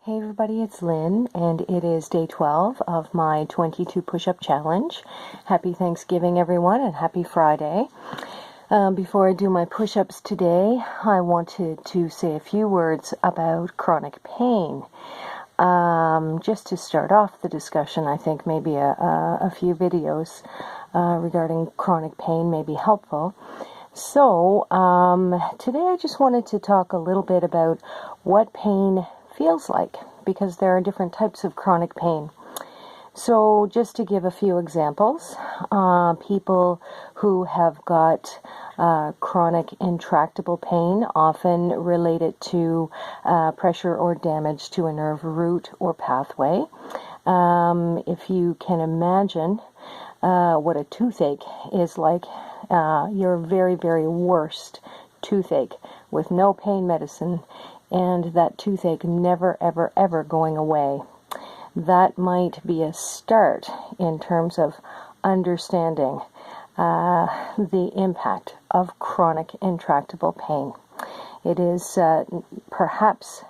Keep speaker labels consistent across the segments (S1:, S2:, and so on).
S1: Hey everybody, it's Lynn, and it is day 12 of my 22 push-up challenge. Happy Thanksgiving, everyone, and happy Friday. Before I do my push-ups today, I wanted to say a few words about chronic pain. Just to start off the discussion, I think maybe a few videos regarding chronic pain may be helpful. So, today I just wanted to talk a little bit about what pain feels like, because there are different types of chronic pain. So just to give a few examples, people who have got chronic intractable pain often relate it to pressure or damage to a nerve root or pathway. If you can imagine what a toothache is like, your very, very worst toothache with no pain medicine, and that toothache never, ever, ever going away. That might be a start in terms of understanding the impact of chronic intractable pain. It is perhaps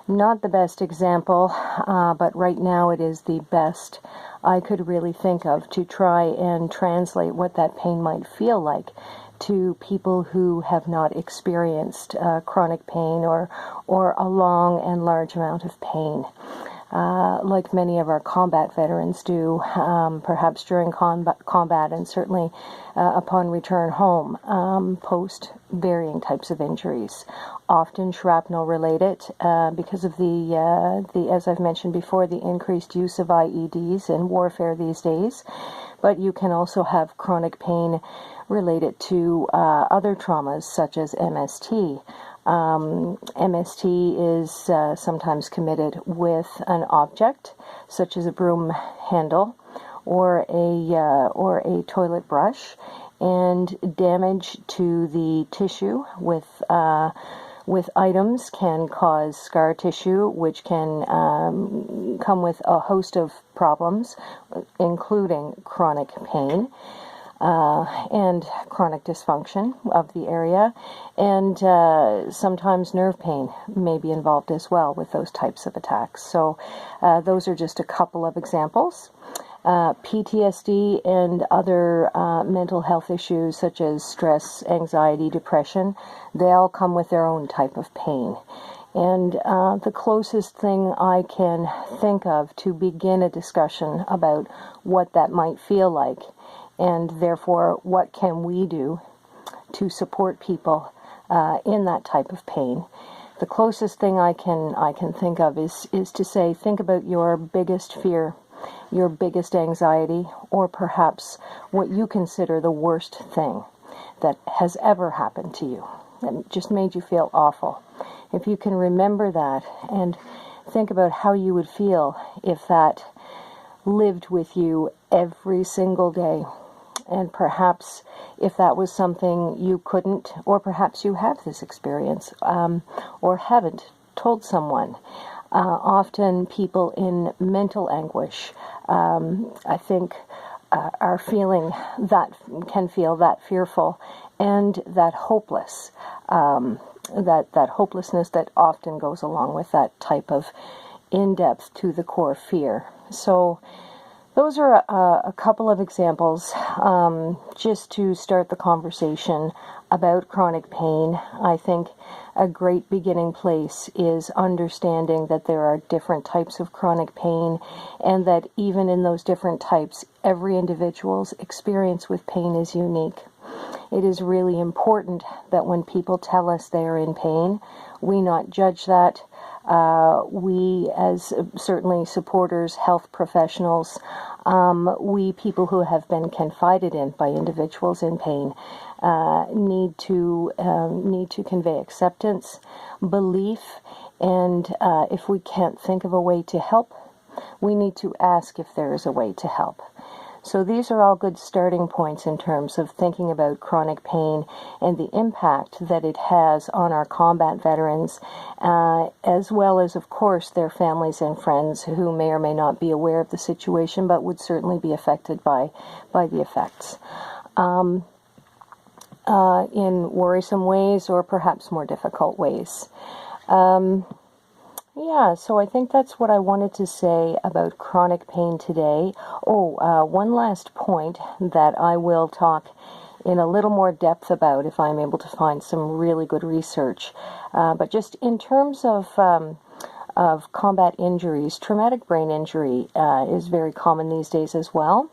S1: not the best example, but right now it is the best I could really think of to try and translate what that pain might feel like to people who have not experienced chronic pain or a long and large amount of pain. Like many of our combat veterans do, perhaps during combat and certainly upon return home, post varying types of injuries, often shrapnel related because of the as I've mentioned before, the increased use of IEDs in warfare these days. But you can also have chronic pain related to other traumas such as MST. MST is sometimes committed with an object, such as a broom handle or a toilet brush, and damage to the tissue with items can cause scar tissue, which can come with a host of problems, including chronic pain. And chronic dysfunction of the area, and sometimes nerve pain may be involved as well with those types of attacks. So those are just a couple of examples. PTSD and other mental health issues such as stress, anxiety, depression, they all come with their own type of pain. And the closest thing I can think of to begin a discussion about what that might feel like, and therefore what can we do to support people in that type of pain. The closest thing I can think of is to say, think about your biggest fear, your biggest anxiety, or perhaps what you consider the worst thing that has ever happened to you, that just made you feel awful. If you can remember that and think about how you would feel if that lived with you every single day, and perhaps if that was something you couldn't, or perhaps you have this experience, or haven't told someone. Often people in mental anguish, I think, are feeling that, can feel that fearful and that hopeless, that hopelessness that often goes along with that type of in-depth to the core fear. So those are a couple of examples just to start the conversation about chronic pain. I think a great beginning place is understanding that there are different types of chronic pain, and that even in those different types, every individual's experience with pain is unique. It is really important that when people tell us they are in pain, we not judge that. We, as certainly supporters, health professionals, we people who have been confided in by individuals in pain, need to convey acceptance, belief, and if we can't think of a way to help, we need to ask if there is a way to help. So these are all good starting points in terms of thinking about chronic pain and the impact that it has on our combat veterans, as well as, of course, their families and friends who may or may not be aware of the situation, but would certainly be affected by the effects. In worrisome ways or perhaps more difficult ways. Yeah, so I think that's what I wanted to say about chronic pain today. Oh, one last point that I will talk in a little more depth about if I'm able to find some really good research. But just in terms of combat injuries, traumatic brain injury is very common these days as well.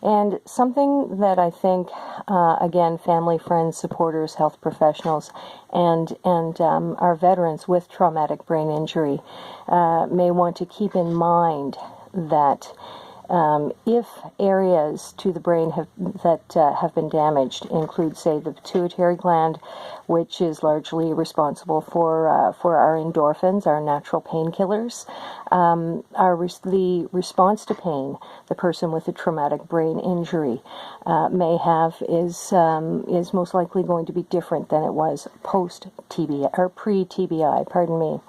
S1: And something that I think, again, family, friends, supporters, health professionals, and our veterans with traumatic brain injury may want to keep in mind that if areas to the brain have been damaged include, say, the pituitary gland, which is largely responsible for our endorphins, our natural painkillers, the response to pain the person with a traumatic brain injury may have is most likely going to be different than it was post TBI or pre TBI. Pardon me.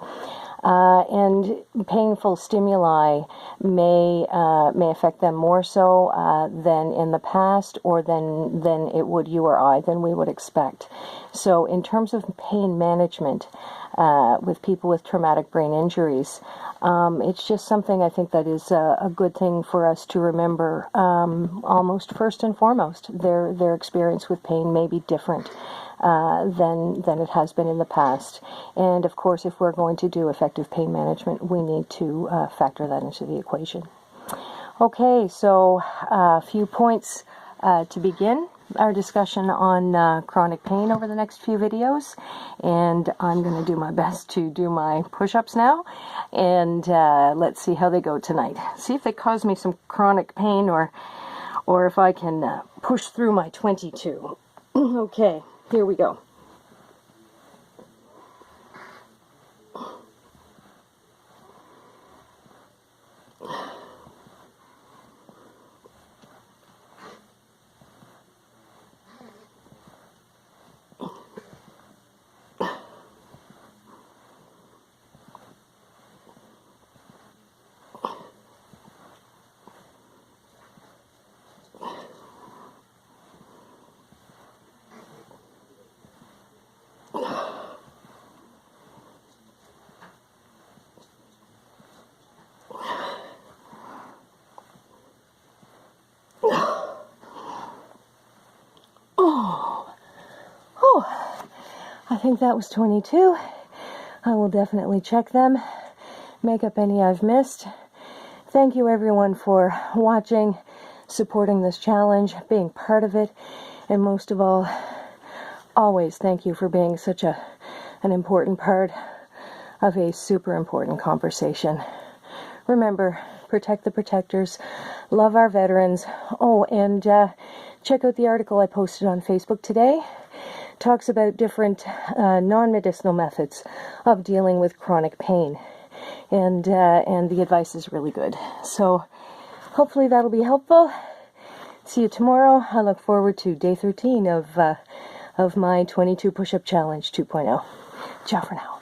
S1: And painful stimuli may affect them more so than in the past, or than it would you or I, than we would expect. So in terms of pain management with people with traumatic brain injuries, it's just something I think that is a good thing for us to remember. Almost first and foremost, their experience with pain may be different than it has been in the past. And of course, if we're going to do effective pain management, we need to factor that into the equation. Okay, so a few points to begin our discussion on chronic pain over the next few videos. And I'm going to do my best to do my push-ups now. And let's see how they go tonight. See if they cause me some chronic pain, or if I can push through my 22. Okay. Here we go. I think that was 22. I will definitely check them, make up any I've missed. Thank you everyone for watching, supporting this challenge, being part of it, and most of all, always thank you for being such an important part of a super important conversation. Remember, protect the protectors, love our veterans. Oh, and check out the article I posted on Facebook today. Talks about different non-medicinal methods of dealing with chronic pain, and the advice is really good. So hopefully that'll be helpful. See you tomorrow. I look forward to day 13 of my 22 push-up challenge 2.0. Ciao for now.